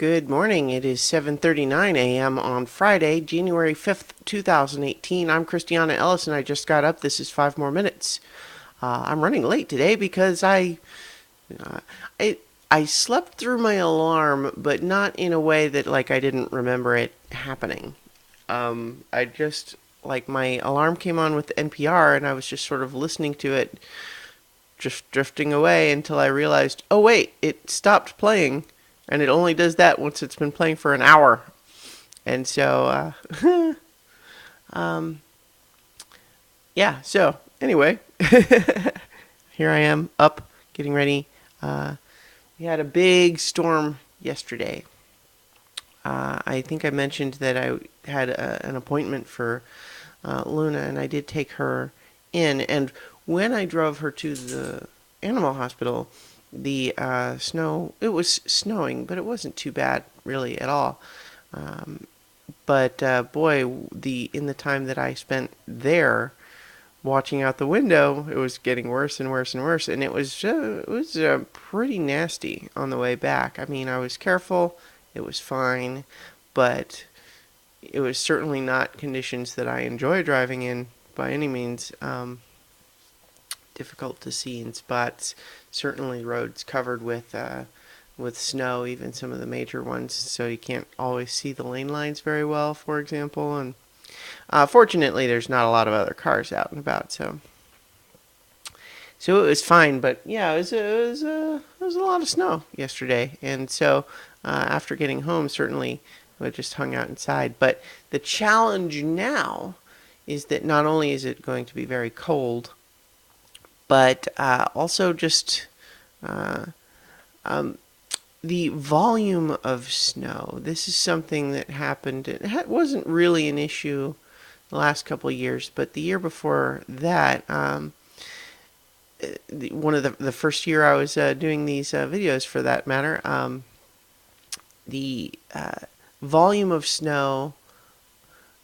Good morning. It is 7:39 a.m. on Friday, January 5th, 2018. I'm Christiana Ellis and I just got up. This is 5 more minutes. I'm running late today because uh, I I slept through my alarm, but not in a way that like I didn't remember it happening. I just like my alarm came on with NPR and I was just sort of listening to it, just drifting away until I realized, oh wait, it stopped playing, and it only does that once it's been playing for an hour. And so, um, yeah. So anyway, here I am up, getting ready. We had a big storm yesterday. I think I mentioned that I had an appointment for Luna, and I did take her in. And when I drove her to the animal hospital, the it was snowing, but it wasn't too bad really at all. Um, but boy, in the time that I spent there watching out the window, it was getting worse and worse and worse, and it was pretty nasty on the way back. I mean, I was careful, it was fine, but it was certainly not conditions that I enjoy driving in by any means. Difficult to see in spots. Certainly roads covered with snow, even some of the major ones, so you can't always see the lane lines very well, for example. And fortunately, there's not a lot of other cars out and about, so it was fine. But yeah, it was a lot of snow yesterday, and so after getting home, certainly I just hung out inside. But the challenge now is that not only is it going to be very cold, but also just uh, um, the volume of snow. This is something that happened. It wasn't really an issue the last couple of years, but the year before that, one of the first year I was doing these videos, for that matter, the volume of snow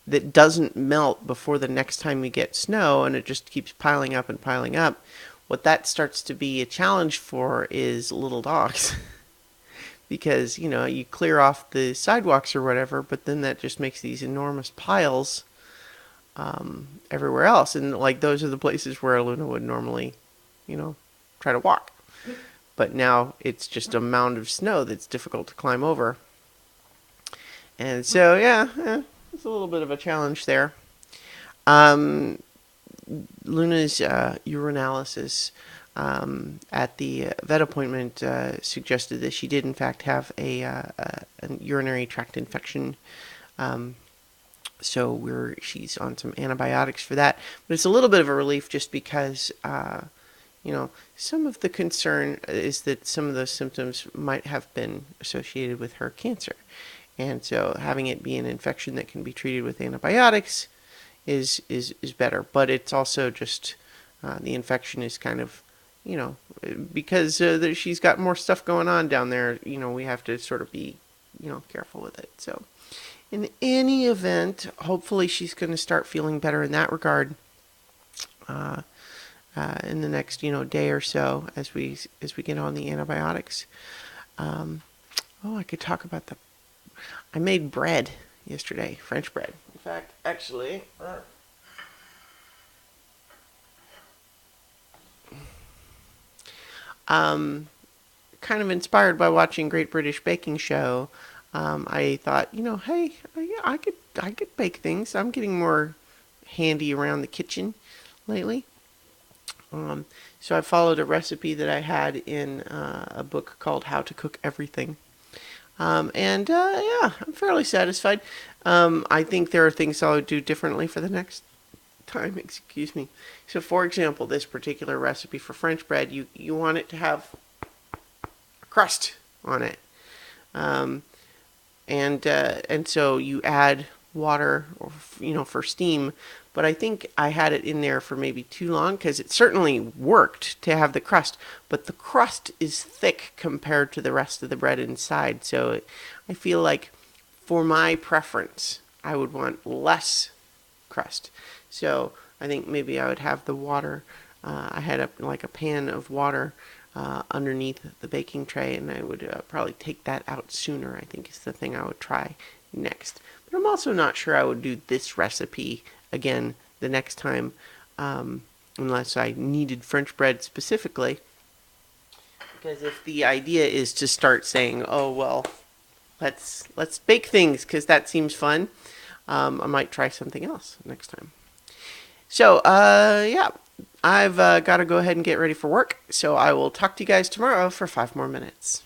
that doesn't melt before the next time you get snow, and it just keeps piling up and piling up. What that starts to be a challenge for is little dogs. Because, you clear off the sidewalks or whatever, but then that just makes these enormous piles everywhere else. And, like, those are the places where Luna would normally, try to walk. But now it's just a mound of snow that's difficult to climb over. And so, yeah, it's a little bit of a challenge there. Um, Luna's urinalysis at the vet appointment suggested that she did in fact have a urinary tract infection. Um, so she's on some antibiotics for that. But it's a little bit of a relief just because, some of the concern is that some of those symptoms might have been associated with her cancer. And so having it be an infection that can be treated with antibiotics is better. But it's also just the infection is kind of, because she's got more stuff going on down there, we have to sort of be, careful with it. So in any event, hopefully she's going to start feeling better in that regard in the next, day or so as we get on the antibiotics. I could talk about I made bread yesterday, French bread. In fact, actually, kind of inspired by watching Great British Baking Show. I thought, hey, I could bake things. I'm getting more handy around the kitchen lately. So I followed a recipe that I had in a book called How to Cook Everything. And yeah, I'm fairly satisfied. I think there are things I would do differently for the next time. Excuse me. So, for example, this particular recipe for French bread, you want it to have a crust on it, and so you add water, or for steam. But I think I had it in there for maybe too long because it certainly worked to have the crust, but the crust is thick compared to the rest of the bread inside. So I feel like for my preference, I would want less crust. So I think maybe I would have the water. I had like a pan of water underneath the baking tray, and I would probably take that out sooner. I think is the thing I would try next. But I'm also not sure I would do this recipe again the next time, unless I needed French bread specifically. Because if the idea is to start saying, "Oh well, let's bake things," because that seems fun, I might try something else next time. So yeah, I've got to go ahead and get ready for work. So I will talk to you guys tomorrow for 5 more minutes.